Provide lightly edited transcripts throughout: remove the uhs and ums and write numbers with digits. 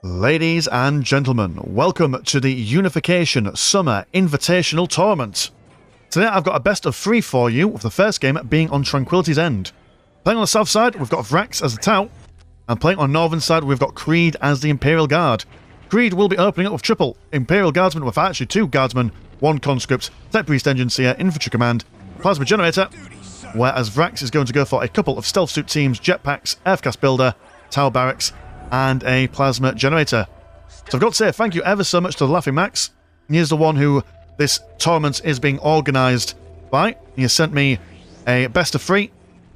Ladies and gentlemen, welcome to the Unification Summer Invitational Tournament. Today I've got a best of 3 for you, with the first game being on Tranquility's End. Playing on the south side, we've got Vrax as the Tau, and playing on the northern side, we've got Creed as the Imperial Guard. Creed will be opening up with triple Imperial Guardsmen, with actually 2 Guardsmen, 1 Conscript, Tech Priest Engineer, Infantry Command, Plasma Generator, whereas Vrax is going to go for a couple of Stealth Suit teams, Jetpacks, Aircraft Builder, Tower Barracks, and a Plasma Generator. So I've got to say thank you ever so much to TheLaughingMax. He is the one who this tournament is being organised by. He has sent me a best of 3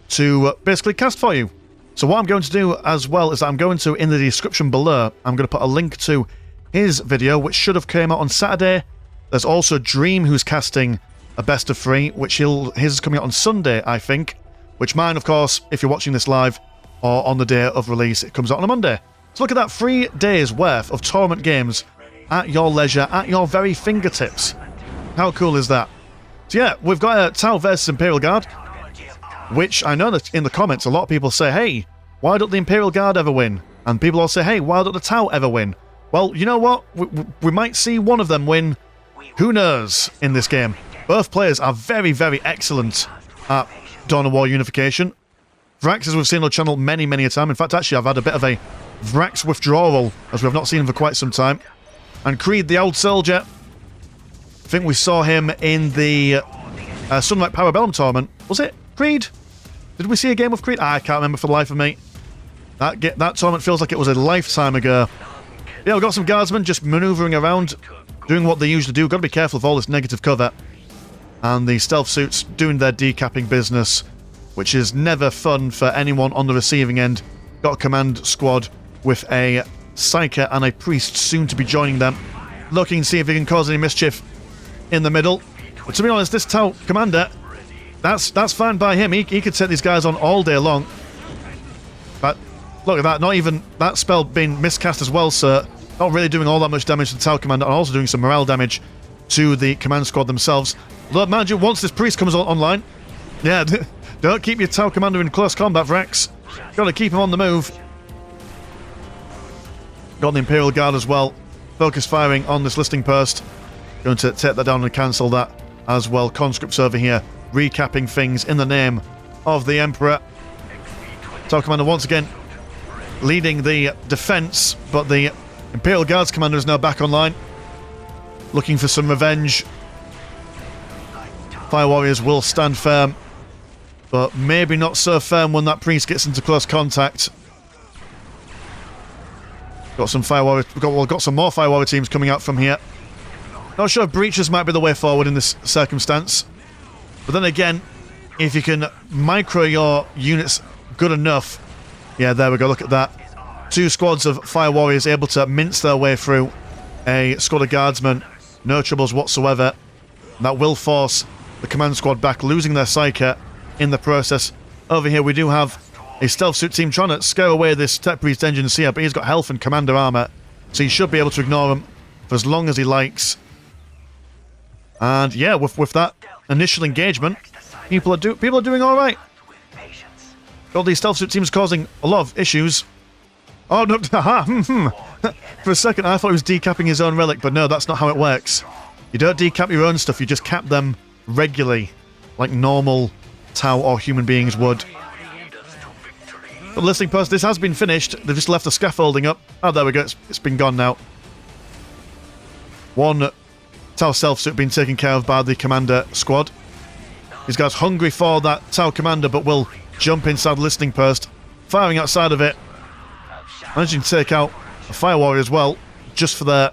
to basically cast for you. So what I'm going to do as well is that I'm going to, in the description below, I'm going to put a link to his video, which should have came out on Saturday. There's also Dream, who's casting a best of 3, which his is coming out on Sunday, I think. Which mine, of course, if you're watching this live, or on the day of release, it comes out on a Monday. So look at that, 3 days worth of tournament games at your leisure, at your very fingertips. How cool is that? So yeah, we've got a Tau versus Imperial Guard, which I know that in the comments a lot of people say, hey, why don't the Imperial Guard ever win? And people all say, hey, why don't the Tau ever win? Well, you know what? We might see one of them win. Who knows in this game? Both players are very, very excellent at Dawn of War Unification. Vrax, as we've seen on the channel many, many a time. In fact, actually, I've had a bit of a Vrax withdrawal, as we have not seen him for quite some time. And Creed, the old soldier. I think we saw him in the Sunlight Parabellum tournament. Was it Creed? Did we see a game of Creed? I can't remember for the life of me. That tournament feels like it was a lifetime ago. Yeah, we've got some guardsmen just manoeuvring around, doing what they usually do. Got to be careful of all this negative cover. And the stealth suits doing their decapping business, which is never fun for anyone on the receiving end. Got a command squad with a Psyker and a Priest soon to be joining them, looking to see if he can cause any mischief in the middle. But to be honest, this Tau commander, that's fine by him. He could set these guys on all day long. But look at that, not even that spell being miscast as well, so not really doing all that much damage to the Tau commander, and also doing some morale damage to the command squad themselves. Though, mind you, once this Priest comes online, yeah, don't keep your Tau commander in close combat, Vrax. Got to keep him on the move. Got the Imperial Guard as well. Focus firing on this listing post. Going to take that down and cancel that as well. Conscripts over here, recapping things in the name of the Emperor. Tau commander once again leading the defense, but the Imperial Guards commander is now back online, looking for some revenge. Fire Warriors will stand firm, but maybe not so firm when that Priest gets into close contact. Got some Fire Warrior, we've got some more Fire Warrior teams coming out from here. Not sure if breaches might be the way forward in this circumstance. But then again, if you can micro your units good enough. Yeah, there we go, look at that. 2 squads of Fire Warriors able to mince their way through a squad of Guardsmen. No troubles whatsoever. That will force the command squad back, losing their Psyker in the process. Over here we do have a stealth suit team trying to scare away this Tech Priest Engineer, but he's got health and commander armor, so he should be able to ignore him for as long as he likes. And yeah, with that initial engagement, people are doing all right. All these stealth suit teams causing a lot of issues. Oh no! For a second, I thought he was decapping his own relic, but no, that's not how it works. You don't decap your own stuff; you just cap them regularly, like normal Tau or human beings would. The listing post, this has been finished. They've just left the scaffolding up. Oh, there we go. It's been gone now. 1 Tau stealth suit being taken care of by the commander squad. These guys hungry for that Tau commander, but will jump inside the listing post, firing outside of it, managing to take out a Fire Warrior as well, just for their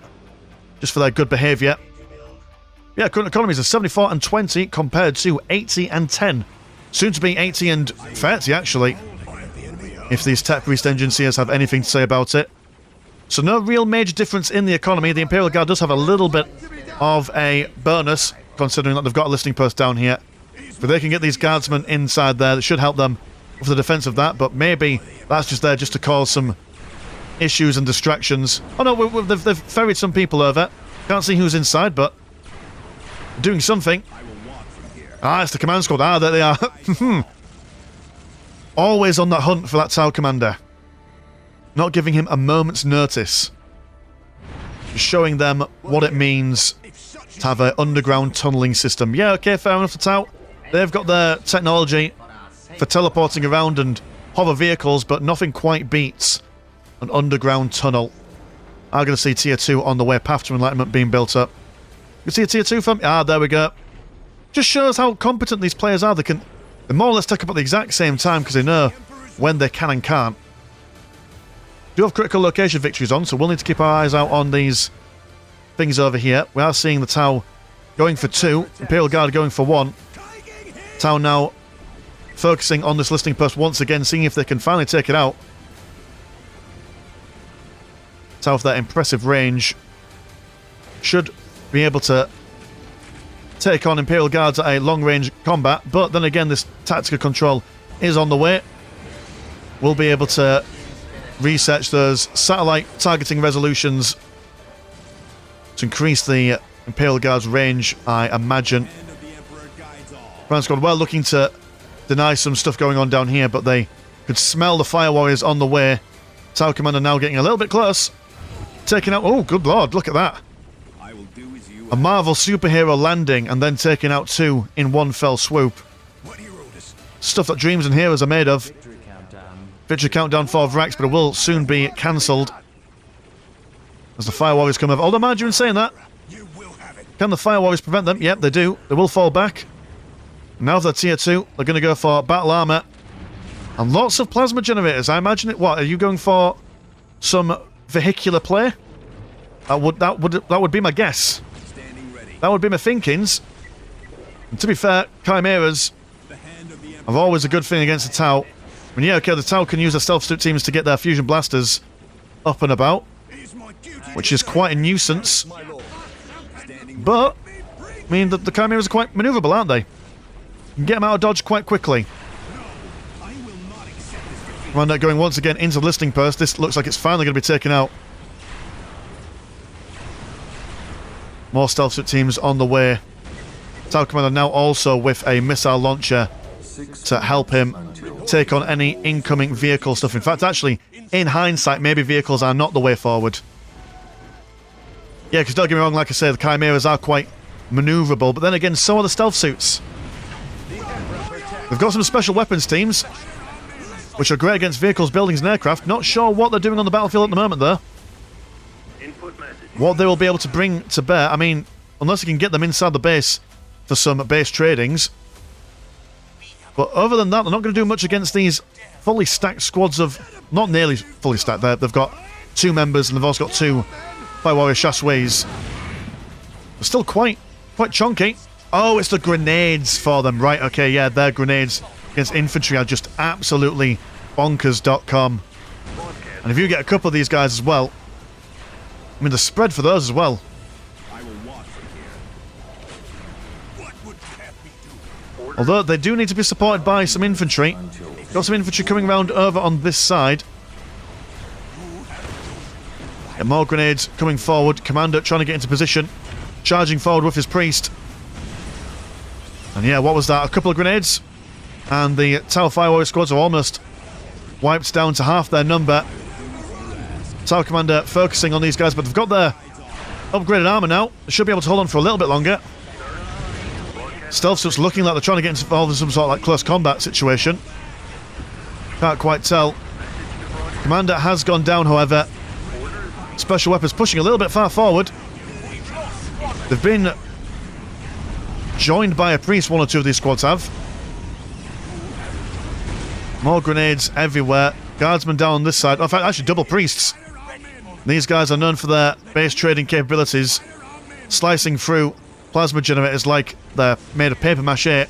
good behaviour. Yeah, current economies are 74 and 20 compared to 80 and 10. Soon to be 80 and 30, actually, if these Tech Priest Engineers have anything to say about it. So no real major difference in the economy. The Imperial Guard does have a little bit of a bonus, considering that they've got a listing post down here. But they can get these guardsmen inside there. That should help them with the defense of that, but maybe that's just there just to cause some issues and distractions. Oh no, they've ferried some people over. Can't see who's inside, but doing something. Ah, it's the command squad. Ah, there they are. Always on that hunt for that Tau commander. Not giving him a moment's notice. showing them what it means to have an underground tunneling system. Yeah, okay, fair enough to tout. They've got their technology for teleporting around and hover vehicles, but nothing quite beats an underground tunnel. I'm going to see Tier 2 on the way, Path to Enlightenment being built up. You see a Tier 2 from? Ah, there we go. Just shows how competent these players are. They more or less take up at the exact same time because they know when they can and can't. Do have critical location victories on, so we'll need to keep our eyes out on these things over here. We are seeing the Tau going for 2, Imperial Guard going for 1. Tau now focusing on this listing post once again, seeing if they can finally take it out. Tau with that impressive range should be able to take on Imperial Guards at a long-range combat, but then again this tactical control is on the way. We'll be able to research those satellite targeting resolutions to increase the Imperial Guard's range, I imagine. Command Squad well looking to deny some stuff going on down here, but they could smell the Fire Warriors on the way. Tau Commander now getting a little bit close. Taking out... Oh, good lord, look at that. A Marvel superhero landing and then taking out 2 in one fell swoop. Stuff that dreams and heroes are made of. Victory countdown for Vrax, but it will soon be cancelled as the Fire Warriors come over. Although, mind you, in saying that, can the Fire Warriors prevent them? Yep, they do. They will fall back. Now they're Tier 2, they're going to go for battle armor and lots of plasma generators. I imagine it. What are you going for? Some vehicular play? That would be my guess. That would be my thinkings. And to be fair, Chimeras are always a good thing against the Tau. I mean, yeah, okay, the Tau can use their stealth suit teams to get their fusion blasters up and about, which is quite a nuisance. But, I mean, the Chimeras are quite maneuverable, aren't they? You can get them out of dodge quite quickly. Commander going once again into the listing post. This looks like it's finally going to be taken out. More stealth suit teams on the way. Tau Commander now also with a missile launcher to help him take on any incoming vehicle stuff. In fact, actually, in hindsight, maybe vehicles are not the way forward. Yeah, because don't get me wrong, like I say, the Chimeras are quite maneuverable, but then again, so are the stealth suits. They've got some special weapons teams, which are great against vehicles, buildings, and aircraft. Not sure what they're doing on the battlefield at the moment, though. What they will be able to bring to bear, I mean, unless you can get them inside the base for some base tradings. But other than that, they're not going to do much against these fully stacked squads of... Not nearly fully stacked there. They've got 2 members and they've also got 2 Fire Warrior Chasseways. They're still quite chunky. Oh, it's the grenades for them. Right, okay, yeah, their grenades against infantry are just absolutely bonkers.com. And if you get a couple of these guys as well, I mean, the spread for those as well. Although they do need to be supported by some infantry. Got some infantry coming round over on this side. And more grenades coming forward. Commander trying to get into position. Charging forward with his priest. And yeah, what was that? A couple of grenades. And the Tau Fire Warrior squads are almost wiped down to half their number. Tau Commander focusing on these guys, but they've got their upgraded armor now. They should be able to hold on for a little bit longer. Stealth suits looking like they're trying to get involved in some sort of like close combat situation. Can't quite tell. Commander has gone down, however. Special weapons pushing a little bit far forward. They've been joined by a priest, 1 or 2 of these squads have. More grenades everywhere. Guardsmen down on this side. In fact, actually double priests. These guys are known for their base trading capabilities, slicing through plasma generators like they're made of paper mache.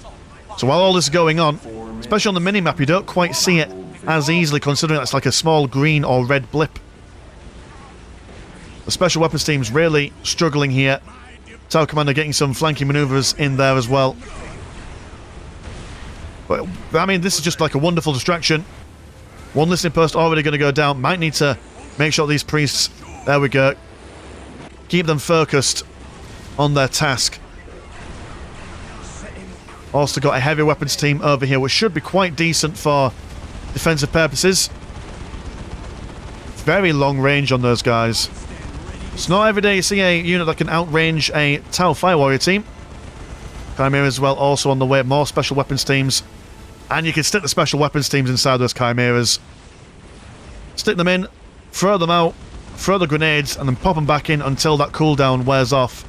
So while all this is going on, especially on the mini-map, you don't quite see it as easily, considering that's like a small green or red blip. The special weapons team's really struggling here. Tau Commander getting some flanking maneuvers in there as well. But, I mean, this is just like a wonderful distraction. 1 listening post already going to go down. Might need to make sure these priests, there we go, keep them focused on their task. Also got a heavy weapons team over here, which should be quite decent for defensive purposes. Very long range on those guys. It's not every day you see a unit that can outrange a Tau Fire Warrior team. Chimeras as well also on the way, more special weapons teams. And you can stick the special weapons teams inside those Chimeras. Stick them in, throw them out, throw the grenades, and then pop them back in until that cooldown wears off.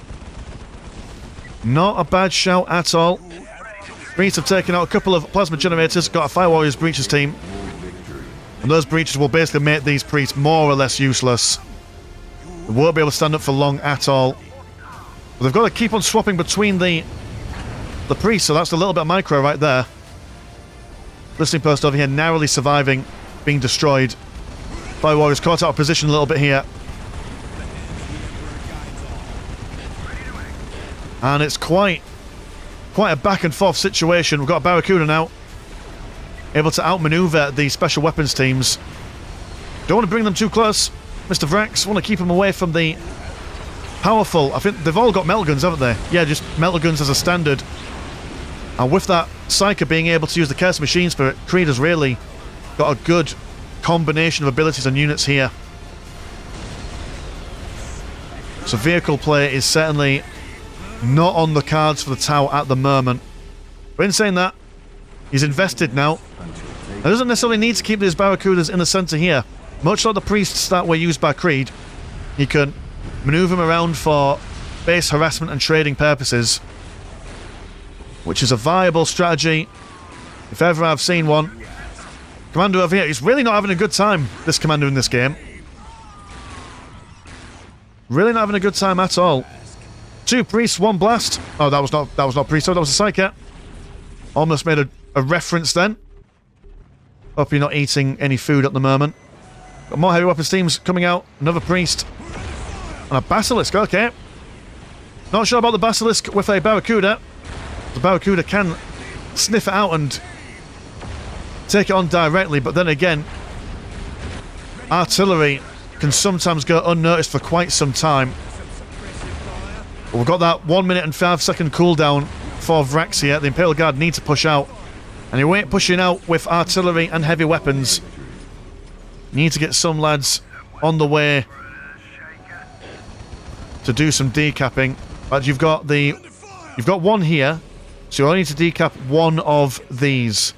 Not a bad shout at all. Priests have taken out a couple of plasma generators, got a Fire Warriors breaches team. And those breaches will basically make these priests more or less useless. They won't be able to stand up for long at all. But they've got to keep on swapping between the priests, so that's a little bit of micro right there. Listening post over here narrowly surviving being destroyed. Fire Warriors caught out of position a little bit here. And it's quite a back and forth situation. We've got a Barracuda now, able to outmaneuver the special weapons teams. Don't want to bring them too close, Mr. Vrax. Want to keep them away from the powerful. I think they've all got metal guns, haven't they? Yeah, just metal guns as a standard. And with that Psyker being able to use the Curse Machine Spirit, Creed has really got a good combination of abilities and units here. So vehicle play is certainly not on the cards for the Tau at the moment. But in saying that, he's invested now. He doesn't necessarily need to keep these Barracudas in the centre here. Much like the priests that were used by Creed, he can manoeuvre them around for base harassment and trading purposes, which is a viable strategy if ever I've seen one. Commander over here, he's really not having a good time, this commander in this game. Really not having a good time at all. 2 priests, 1 blast. Oh, that was not priest, that was a Psyker. Almost made a reference then. Hope you're not eating any food at the moment. Got more heavy weapons teams coming out. Another priest. And a Basilisk, okay. Not sure about the Basilisk with a Barracuda. The Barracuda can sniff it out and take it on directly, but then again, artillery can sometimes go unnoticed for quite some time. But we've got that 1 minute and 5 second cooldown for Vrax here. The Imperial Guard need to push out, and he ain't pushing out with artillery and heavy weapons. Need to get some lads on the way to do some decapping. But you've got one here. So you only need to decap one of these.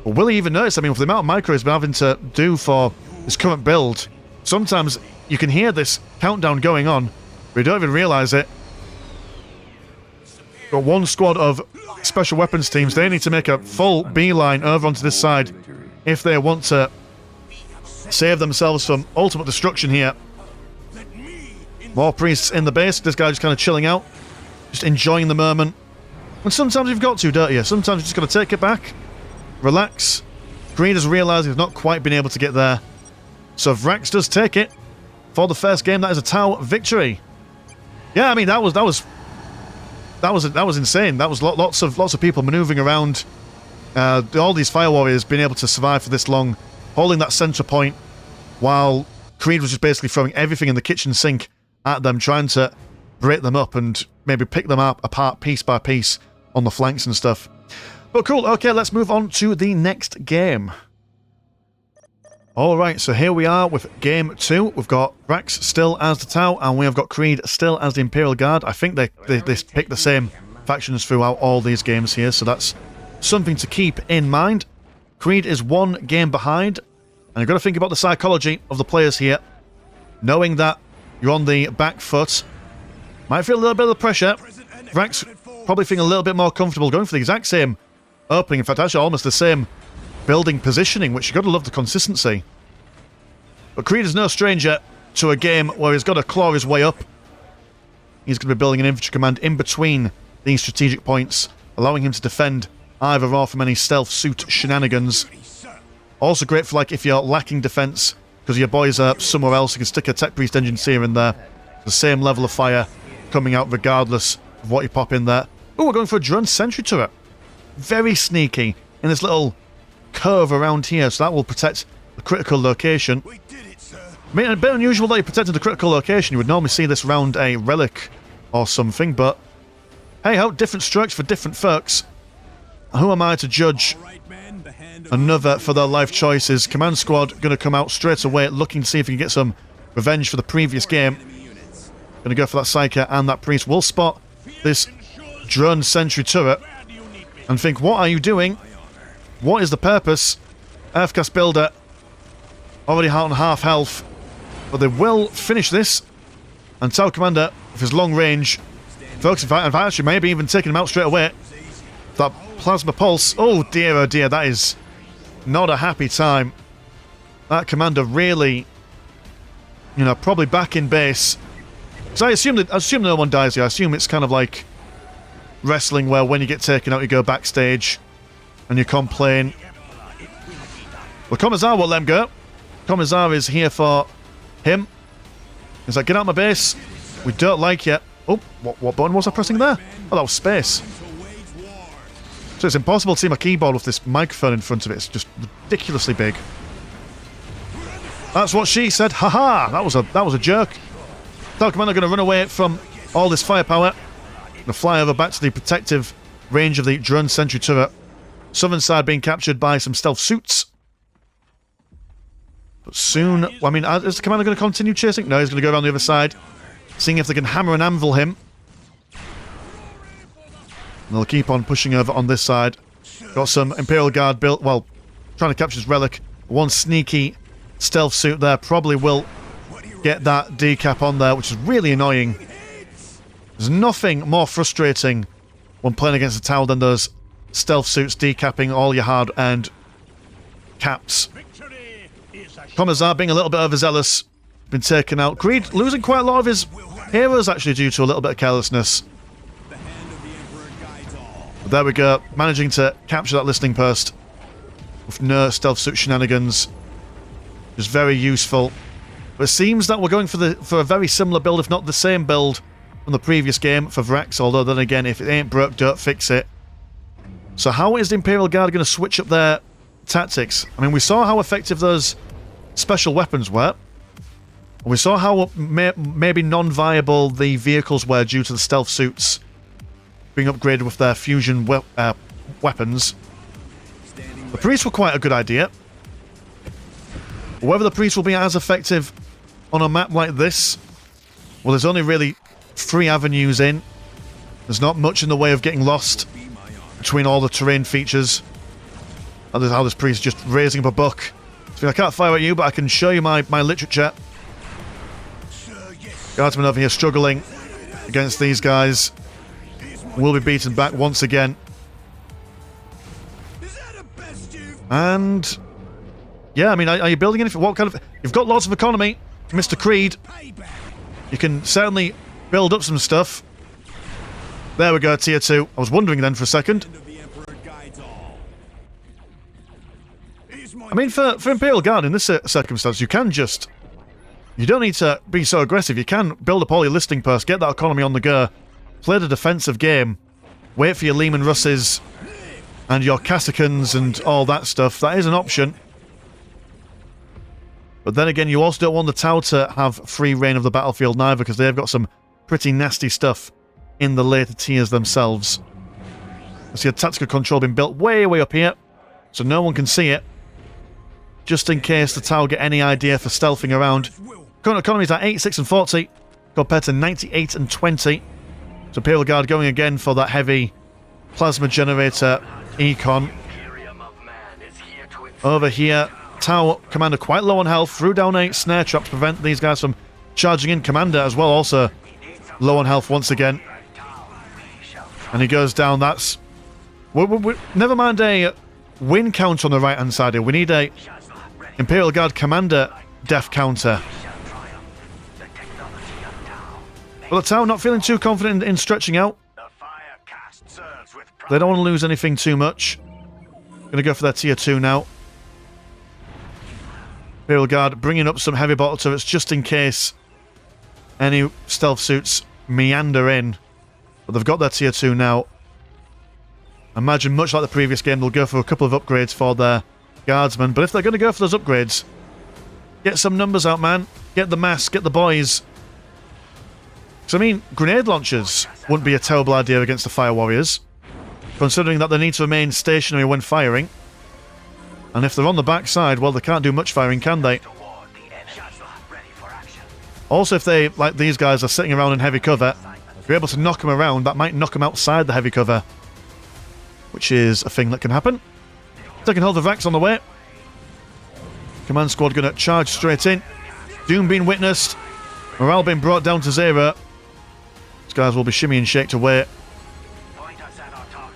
But will he even notice? I mean, with the amount of micro he's been having to do for his current build, sometimes you can hear this countdown going on, but you don't even realise it. Got 1 squad of special weapons teams. They need to make a full beeline over onto this side if they want to save themselves from ultimate destruction here. More priests in the base. This guy just kind of chilling out. Just enjoying the moment. And sometimes you've got to, don't you? Sometimes you've just got to take it back. Relax. Creed has realised he's not quite been able to get there. So Vrax does take it. For the first game, that is a Tau victory. Yeah, I mean, that was insane. That was lots of people manoeuvring around. All these Fire Warriors being able to survive for this long, holding that centre point, while Creed was just basically throwing everything in the kitchen sink at them, trying to break them up and maybe pick them up apart piece by piece on the flanks and stuff. But cool, okay, let's move on to the next game. Alright, so here we are with game 2. We've got Vrax still as the Tau, and we have got Creed still as the Imperial Guard. I think they pick the same factions throughout all these games here, so that's something to keep in mind. Creed is 1 game behind, and you've got to think about the psychology of the players here. Knowing that you're on the back foot, might feel a little bit of the pressure. Vrax probably feeling a little bit more comfortable going for the exact same opening. In fact, actually almost the same building positioning, which you've got to love the consistency. But Creed is no stranger to a game where he's got to claw his way up. He's going to be building an infantry command in between these strategic points, allowing him to defend either or from any stealth suit shenanigans. Also great for, like, if you're lacking defense because your boys are somewhere else, you can stick a Tech Priest Engineer in there. The same level of fire coming out regardless of what you pop in there. Oh, we're going for a drone sentry turret. Very sneaky in this little curve around here, so that will protect the critical location. I mean, a bit unusual that you protected the critical location. You would normally see this round a relic or something, but hey ho, different strokes for different folks. Who am I to judge another for their life choices? Command squad going to come out straight away looking to see if we can get some revenge for the previous game. Gonna go for that Psyker, and that Priest will spot this drone sentry turret and think, what are you doing? What is the purpose? Earthcast Builder already on half health, but they will finish this. And Tower Commander, with his long range, focusing fight, and actually maybe even taking him out straight away. That Plasma Pulse, oh dear, that is not a happy time. That Commander really, you know, probably back in base. So I assume no one dies here. I assume it's kind of like wrestling, where when you get taken out, you go backstage and you complain. Well, Commissar won't let him go. Commissar is here for him. He's like, get out of my base. We don't like you. Oh, what button was I pressing there? Oh, that was space. So it's impossible to see my keyboard with this microphone in front of it. It's just ridiculously big. That's what she said. Haha! That was a jerk. Tower Commander going to run away from all this firepower. Going to fly over back to the protective range of the drone sentry turret. Southern side being captured by some stealth suits. But soon, I mean, is the Commander going to continue chasing? No, he's going to go around the other side, seeing if they can hammer and anvil him. And they'll keep on pushing over on this side. Got some Imperial Guard built, well, trying to capture this relic. One sneaky stealth suit there probably will get that decap on there, which is really annoying. There's nothing more frustrating when playing against a tower than those stealth suits decapping all your hard-earned caps. Commissar being a little bit overzealous, been taken out. Creed losing quite a lot of his heroes actually due to a little bit of carelessness. But there we go, managing to capture that listening post with no stealth suit shenanigans. Just very useful. But it seems that we're going for a very similar build, if not the same build from the previous game for Vrax, although then again, if it ain't broke, don't fix it. So how is the Imperial Guard going to switch up their tactics? I mean, we saw how effective those special weapons were. We saw how maybe non-viable the vehicles were due to the stealth suits being upgraded with their fusion weapons. The priests were quite a good idea. Whether the priests will be as effective on a map like this, well, there's only really 3 avenues in. There's not much in the way of getting lost between all the terrain features. And there's how this priest just raising up a buck. So I can't fire at you, but I can show you my literature. Guardsmen over here struggling against these guys. Will be beaten back once again. And yeah, I mean, are you building anything? What kind of... You've got lots of economy, Mr. Creed. You can certainly build up some stuff. There we go, tier 2. I was wondering then for a second. I mean, for Imperial Guard in this circumstance, you can just... You don't need to be so aggressive. You can build up all your listing posts, get that economy on the go, play the defensive game, wait for your Lehman Russes and your Cassicans and all that stuff. That is an option. But then again, you also don't want the tower to have free reign of the battlefield neither, because they've got some pretty nasty stuff in the later tiers themselves. I see a tactical control being built way up here, so no one can see it. Just in case the tower get any idea for stealthing around. Current economy is at 86 and 40, compared to 98 and 20. So Imperial Guard going again for that heavy plasma generator econ. Over here, Tower Commander quite low on health, threw down a snare trap to prevent these guys from charging in. Commander as well, also low on health once again. And he goes down. That's... never mind a win count on the right-hand side here. We need a Imperial Guard Commander death counter. Well, the tower not feeling too confident in stretching out. They don't want to lose anything too much. Going to go for their tier 2 now. Imperial Guard bringing up some heavy bottle turrets just in case any stealth suits meander in. But they've got their tier 2 now. Imagine, much like the previous game, they'll go for a couple of upgrades for their guardsmen. But if they're going to go for those upgrades, get some numbers out, man. Get the mass, get the boys. So, I mean, grenade launchers wouldn't be a terrible idea against the Fire Warriors, considering that they need to remain stationary when firing. And if they're on the backside, well, they can't do much firing, can they? Also, if they, like these guys, are sitting around in heavy cover, if you're able to knock them around, that might knock them outside the heavy cover, which is a thing that can happen. Taking hold of Vrax on the way. Command squad going to charge straight in. Doom being witnessed. Morale being brought down to 0. These guys will be shimmy and shaked away.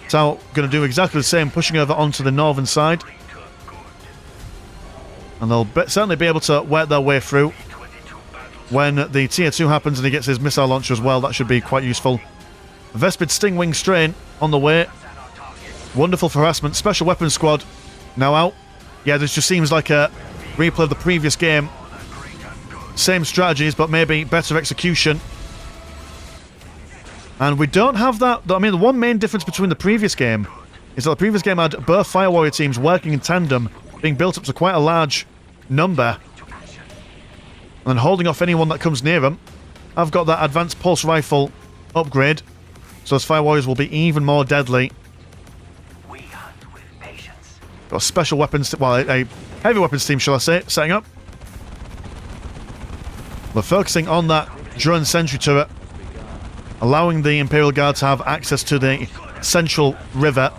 Tau going to do exactly the same, pushing over onto the northern side. And they'll certainly be able to work their way through. When the tier 2 happens and he gets his missile launcher as well, that should be quite useful. Vespid Stingwing Strain on the way. Wonderful for harassment. Special Weapons Squad now out. Yeah, this just seems like a replay of the previous game. Same strategies, but maybe better execution. And we don't have that. I mean, the one main difference between the previous game is that the previous game had both Fire Warrior teams working in tandem, being built up to quite a large number, and holding off anyone that comes near them. I've got that advanced pulse rifle upgrade, so those Fire Warriors will be even more deadly. Got a special weapons, well, a heavy weapons team, shall I say, setting up. We're focusing on that drone sentry turret, allowing the Imperial Guard to have access to the central river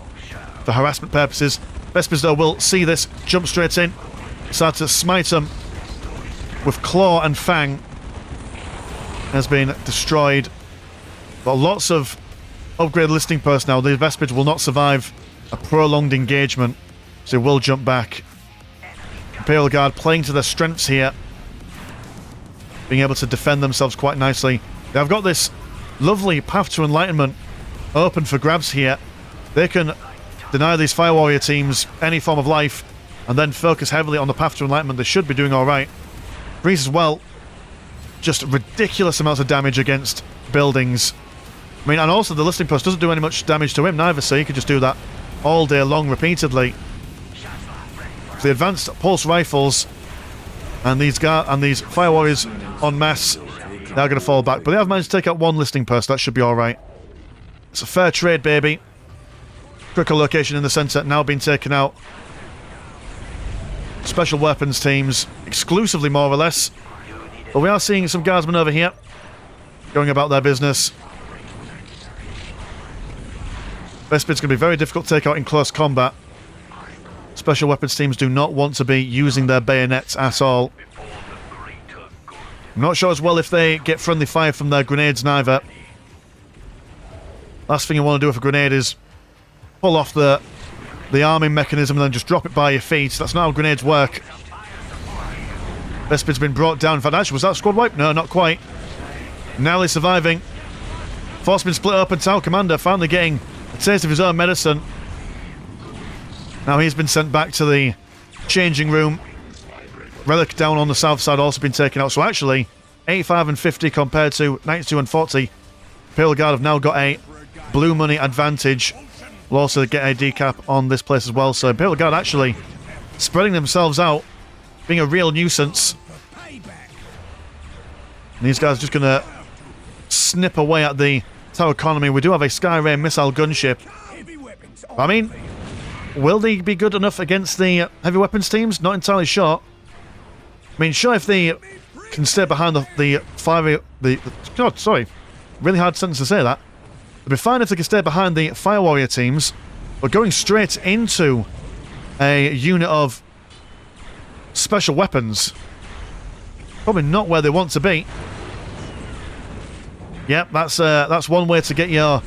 for harassment purposes. Vespers, though, will see this, jump straight in, start to smite them with Claw and Fang. Has been destroyed. But lots of upgrade listing personnel. The Vespers will not survive a prolonged engagement, so will jump back. Imperial Guard playing to their strengths here, being able to defend themselves quite nicely. They've got this lovely path to enlightenment open for grabs here. They can deny these Fire Warrior teams any form of life and then focus heavily on the path to enlightenment. They should be doing alright. Breeze as well, just ridiculous amounts of damage against buildings. I mean, and also the listing post doesn't do any much damage to him neither, so you could just do that all day long repeatedly. The advanced pulse rifles and these Fire Warriors en masse, they're going to fall back. But they have managed to take out one listing post. That should be alright. It's a fair trade, baby. Critical location in the centre now being taken out. Special weapons teams, exclusively more or less. But we are seeing some guardsmen over here going about their business. Vespid's going to be very difficult to take out in close combat. Special weapons teams do not want to be using their bayonets at all. I'm not sure as well if they get friendly fire from their grenades neither. Last thing you want to do with a grenade is pull off the arming mechanism and then just drop it by your feet. That's not how grenades work. Vespid's been brought down. In fact, actually, was that a squad wipe? No, not quite. Narrowly surviving. Force been split open. Tau Commander finally getting a taste of his own medicine. Now he's been sent back to the changing room. Relic down on the south side also been taken out. So actually, 85 and 50 compared to 92 and 40. Imperial Guard have now got a blue money advantage. We'll also get a decap on this place as well. So Imperial Guard actually spreading themselves out, being a real nuisance. And these guys are just going to snip away at the Tower economy. We do have a Skyray missile gunship. I mean, will they be good enough against the heavy weapons teams? Not entirely sure. I mean, sure, if they can stay behind God, sorry. Really hard sentence to say that. It'd be fine if they could stay behind the Fire Warrior teams, but going straight into a unit of special weapons, probably not where they want to be. Yep, that's one way to get your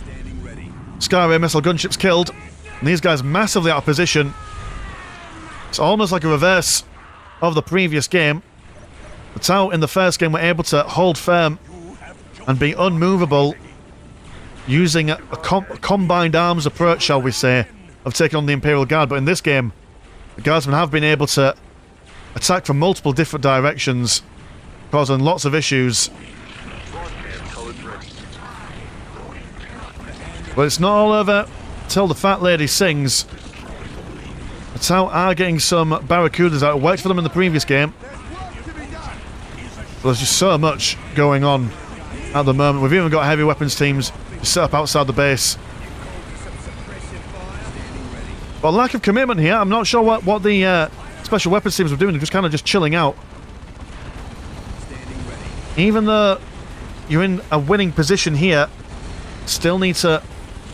Skyray missile gunships killed. And these guys massively out of position. It's almost like a reverse of the previous game. The Tau in the first game were able to hold firm and be unmovable, using a combined arms approach, shall we say, of taking on the Imperial Guard. But in this game, the Guardsmen have been able to attack from multiple different directions, causing lots of issues. But it's not all over till the fat lady sings. The Tau are getting some Barracudas out. It worked for them in the previous game. But there's just so much going on at the moment. We've even got heavy weapons teams set up outside the base. But lack of commitment here. I'm not sure what the special weapons teams were doing. They're just kind of just chilling out. Even though you're in a winning position here, still need to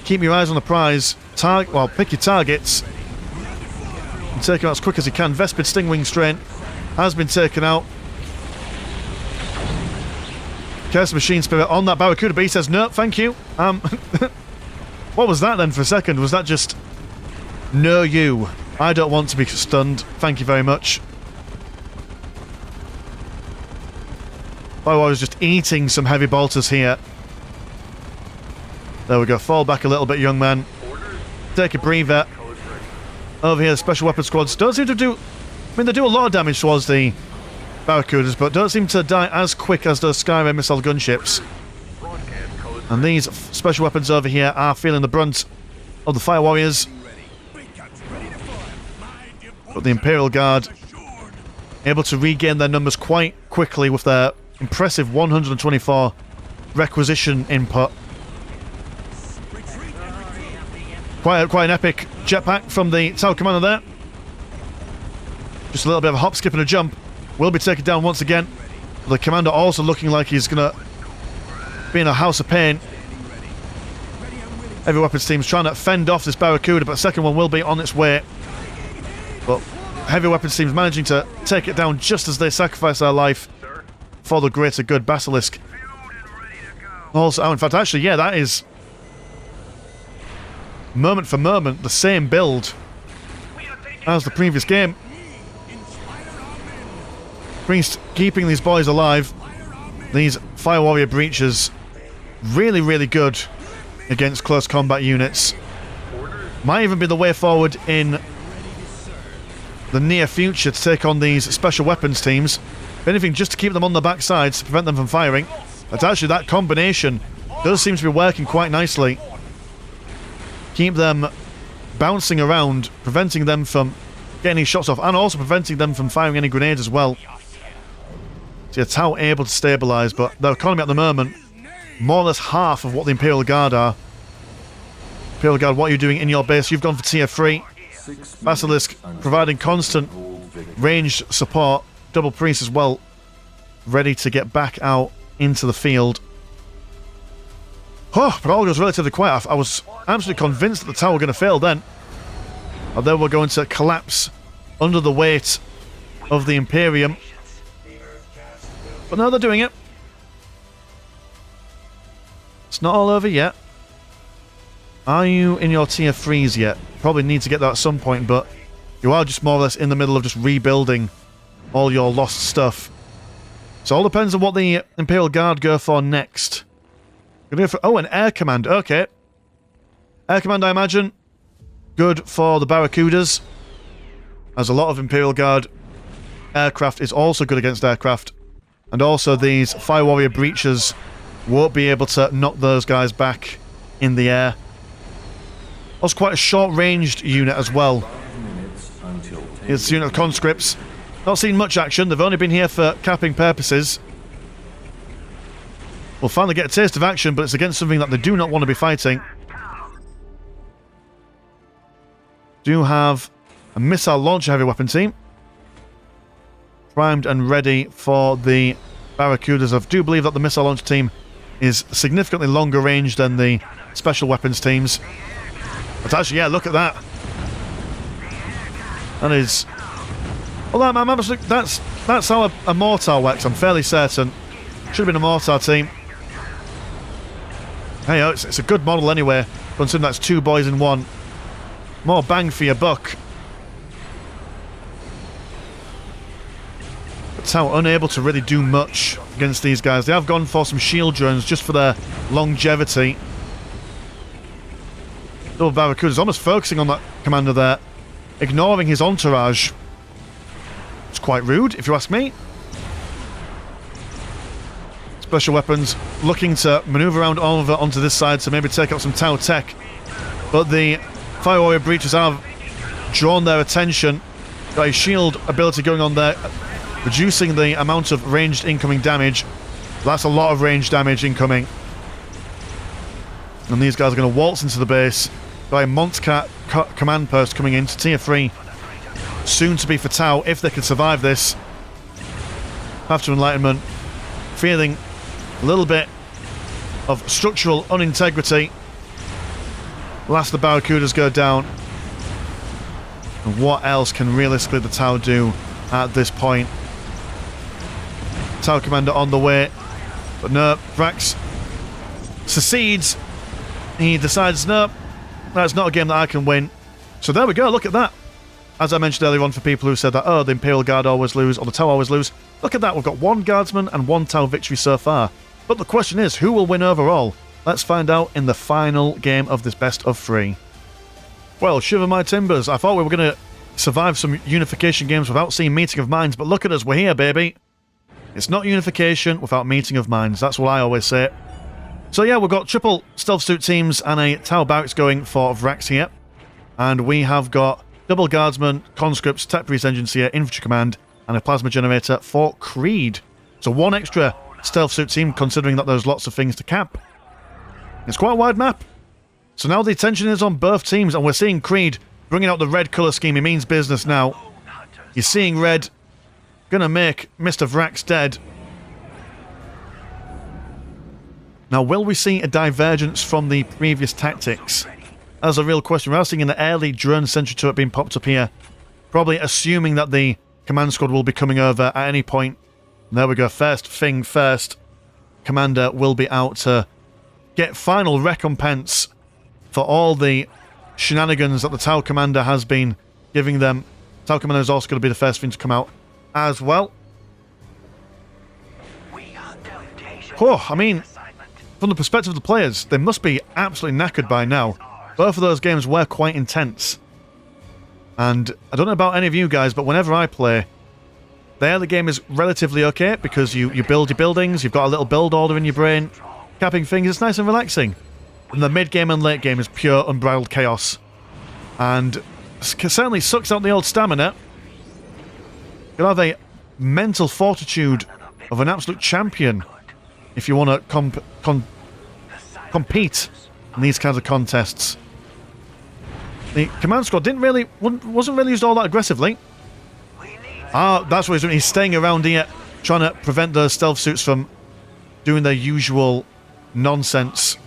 keep your eyes on the prize. Pick your targets and take them out as quick as you can. Vespid Stingwing Strain has been taken out. Curse Machine Spirit on that Barracuda, but he says, no, thank you. What was that then for a second? Was that just, no you, I don't want to be stunned, thank you very much. I was just eating some heavy bolters here. There we go, fall back a little bit, young man. Take a breather. Over here, the Special Weapons Squads don't seem to do... I mean, they do a lot of damage towards the Barracudas, but don't seem to die as quick as those Skyrim missile gunships. And these special weapons over here are feeling the brunt of the Fire Warriors. But the Imperial Guard able to regain their numbers quite quickly with their impressive 124 requisition input. Quite an epic jetpack from the Tower Commander there. Just a little bit of a hop, skip and a jump. Will be taken down once again. The Commander also looking like he's going to be in a house of pain. Heavy weapons team's trying to fend off this Barracuda, but the second one will be on its way. But heavy weapons team's managing to take it down just as they sacrifice their life for the greater good. Basilisk. Also, in fact, actually, yeah, that is moment for moment the same build as the previous game. Priest keeping these boys alive. These Fire Warrior breaches really, really good against close combat units. Might even be the way forward in the near future to take on these special weapons teams. If anything, just to keep them on the backside to prevent them from firing. But actually that combination does seem to be working quite nicely. Keep them bouncing around, preventing them from getting any shots off, and also preventing them from firing any grenades as well. So yeah, Tau able to stabilise, but their economy at the moment, more or less half of what the Imperial Guard are. Imperial Guard, what are you doing in your base? You've gone for tier 3. Basilisk providing constant ranged support. Double Priest as well, ready to get back out into the field. Oh, but all goes relatively quiet. I was absolutely convinced that the tower were going to fail then. And then we're going to collapse under the weight of the Imperium. But no, they're doing it. It's not all over yet. Are you in your tier 3s yet? Probably need to get that at some point, but you are just more or less in the middle of just rebuilding all your lost stuff. So it all depends on what the Imperial Guard go for next. Oh, an Air Command. Okay. Air Command, I imagine. Good for the Barracudas. As a lot of Imperial Guard aircraft is also good against aircraft. And also these Fire Warrior breaches won't be able to knock those guys back in the air. Also quite a short-ranged unit as well. It's a unit of conscripts. Not seen much action. They've only been here for capping purposes. We'll finally get a taste of action, but it's against something that they do not want to be fighting. Do have a missile launcher heavy weapon team. Primed and ready for the Barracudas. I do believe that the missile launcher team is significantly longer range than the special weapons teams. But actually, yeah, look at that. That is... Well, that's a Mortar Wex, I'm fairly certain. Should have been a Mortar team. Hey, oh, it's a good model anyway, considering that's 2 boys in 1. More bang for your buck. But Tau unable to really do much against these guys. They have gone for some shield drones just for their longevity. Double Barracuda's almost focusing on that commander there, ignoring his entourage. It's quite rude, if you ask me. Special weapons looking to maneuver around over onto this side to maybe take out some Tau tech. But the Fire Warrior breaches have drawn their attention. Got a shield ability going on there, reducing the amount of ranged incoming damage. That's a lot of ranged damage incoming. And these guys are going to waltz into the base. Got a Montcat command post coming into tier 3. Soon to be for Tau, if they can survive this. Path to Enlightenment. feeling a little bit of structural unintegrity. Last the Barracudas go down. And what else can realistically the Tau do at this point? Tau Commander on the way. But no, Vrax secedes. He decides, no, that's not a game that I can win. So there we go, look at that. As I mentioned earlier on, for people who said that, oh, the Imperial Guard always lose, or the Tau always lose, look at that, we've got 1 Guardsman and 1 Tau victory so far. But the question is, who will win overall? Let's find out in the final game of this best of 3. Well, shiver my timbers, I thought we were going to survive some Unification games without seeing Meeting of Minds, but look at us, we're here, baby. It's not Unification without Meeting of Minds, that's what I always say. So yeah, we've got triple stealth suit teams and a Tau barracks going for Vrax here. And we have got double guardsmen, conscripts, tech priest engines here, infantry command, and a plasma generator for Creed. So 1 extra stealth suit team, considering that there's lots of things to cap. It's quite a wide map. So now the attention is on both teams, and we're seeing Creed bringing out the red colour scheme. He means business now. You're seeing red. Gonna make Mr. Vrax dead. Now, will we see a divergence from the previous tactics? That's a real question. We're seeing an early drone sentry turret being popped up here. Probably assuming that the command squad will be coming over at any point. There we go. First thing first. Commander will be out to get final recompense for all the shenanigans that the Tau Commander has been giving them. Tau Commander is also going to be the first thing to come out as well. Oh, I mean, from the perspective of the players, they must be absolutely knackered by now. Both of those games were quite intense. And I don't know about any of you guys, but whenever I play, the early game is relatively okay because you build your buildings, you've got a little build order in your brain, capping things, it's nice and relaxing. And the mid-game and late game is pure unbridled chaos. And certainly sucks out the old stamina. You'll have a mental fortitude of an absolute champion if you want to compete in these kinds of contests. The command squad wasn't really used all that aggressively. Ah, that's what he's doing. He's staying around here, trying to prevent those stealth suits from doing their usual nonsense.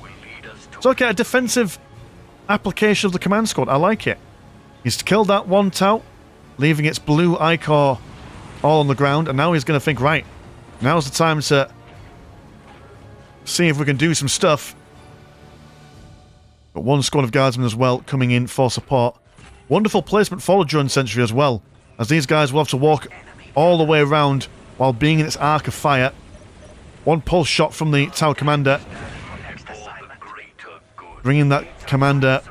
It's okay, a defensive application of the command squad. I like it. He's killed that 1 Tau, leaving its blue ichor all on the ground, and now he's going to think, right, now's the time to see if we can do some stuff. Got 1 squad of guardsmen as well coming in for support. Wonderful placement for the drone sentry as well, as these guys will have to walk all the way around while being in its arc of fire. 1 pulse shot from the Tau Commander, bringing that Commander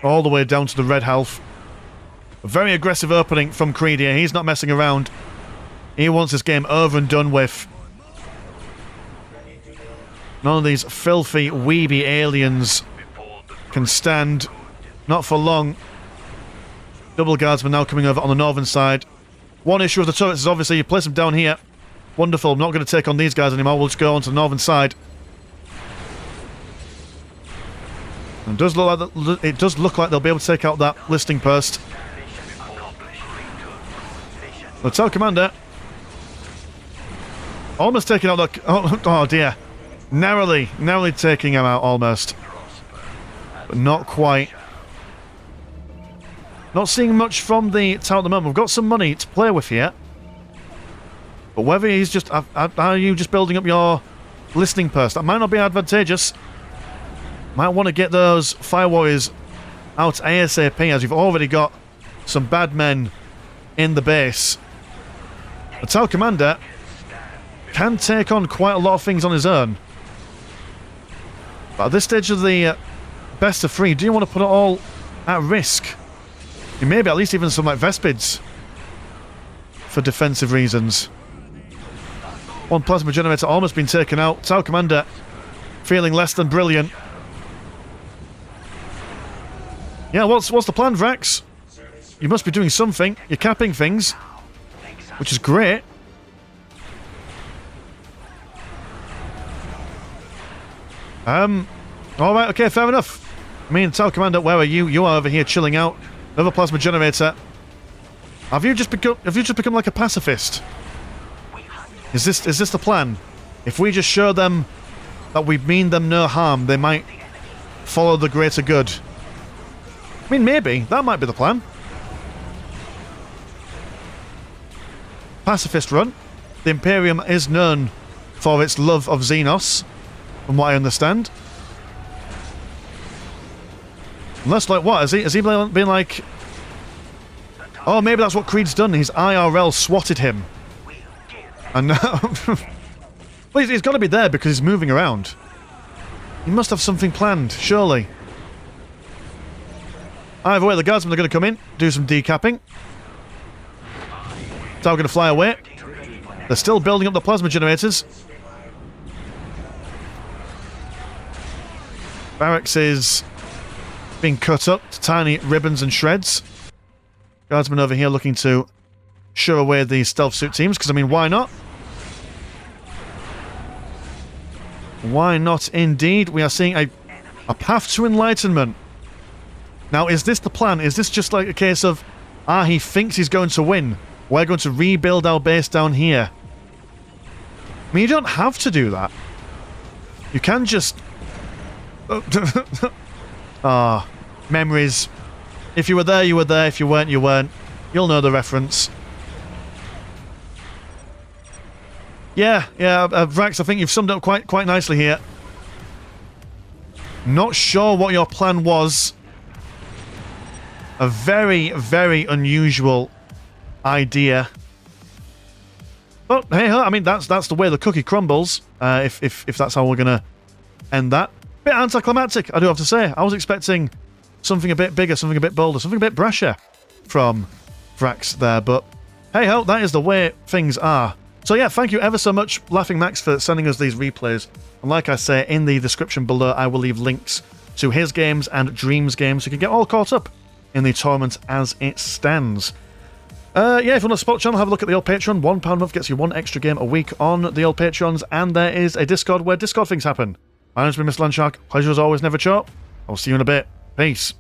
all the way down to the red health. A very aggressive opening from Creed here. He's not messing around. He wants this game over and done with. None of these filthy, weeby aliens can stand. Not for long. Double guardsmen now coming over on the northern side. 1 issue of the turrets is obviously you place them down here. Wonderful. I'm not going to take on these guys anymore. We'll just go on to the northern side. And it does look like they'll be able to take out that listing post. The Tau Commander almost taking out that... Oh dear. Narrowly taking him out almost. But not quite. Not seeing much from the Tau at the moment. We've got some money to play with here. But whether he's just... Are you just building up your listening post? That might not be advantageous. Might want to get those Fire Warriors out ASAP, as you've already got some bad men in the base. The Tau Commander can take on quite a lot of things on his own. But at this stage of the best of 3, do you want to put it all at risk? Maybe at least even some like Vespids for defensive reasons. 1 plasma generator almost been taken out. Tau Commander feeling less than brilliant. Yeah, what's the plan, Vrax? You must be doing something. You're capping things, which is great. Alright, okay, fair enough. I mean, Tau Commander, where are you? You are over here chilling out. Another plasma generator. Have you just become like a pacifist? Is this the plan? If we just show them that we mean them no harm, they might follow the greater good. I mean, maybe. That might be the plan. Pacifist run. The Imperium is known for its love of Xenos, from what I understand. Unless, like, what? Has he been like... Oh, maybe that's what Creed's done. His IRL swatted him. And now... Well, he's got to be there because he's moving around. He must have something planned, surely. Either way, the guardsmen are going to come in, do some decapping. Tower going to fly away. They're still building up the plasma generators. Vrax is being cut up to tiny ribbons and shreds. Guardsmen over here looking to shoo away the stealth suit teams, because, I mean, why not? Why not, indeed? We are seeing a path to enlightenment. Now, is this the plan? Is this just like a case of, he thinks he's going to win. We're going to rebuild our base down here. I mean, you don't have to do that. You can just... memories. If you were there, you were there. If you weren't, you weren't. You'll know the reference. Yeah, Vrax, I think you've summed up quite nicely here. Not sure what your plan was. A very, very unusual idea. But hey, I mean, that's the way the cookie crumbles. If that's how we're gonna end that. Bit anticlimactic, I do have to say. I was expecting something a bit bigger, something a bit bolder, something a bit brasher from Vrax there. But hey ho, that is the way things are. So yeah, thank you ever so much, LaughingMax, for sending us these replays. And like I say, in the description below, I will leave links to his games and Dream's games, so you can get all caught up in the tournament as it stands. Yeah, if you want to support the channel, have a look at the old Patreon. £1 a month gets you one extra game a week on the old Patreons, and there is a Discord where Discord things happen. My name's been Mr. Landshark. Pleasure as always, never chop. I'll see you in a bit. Peace.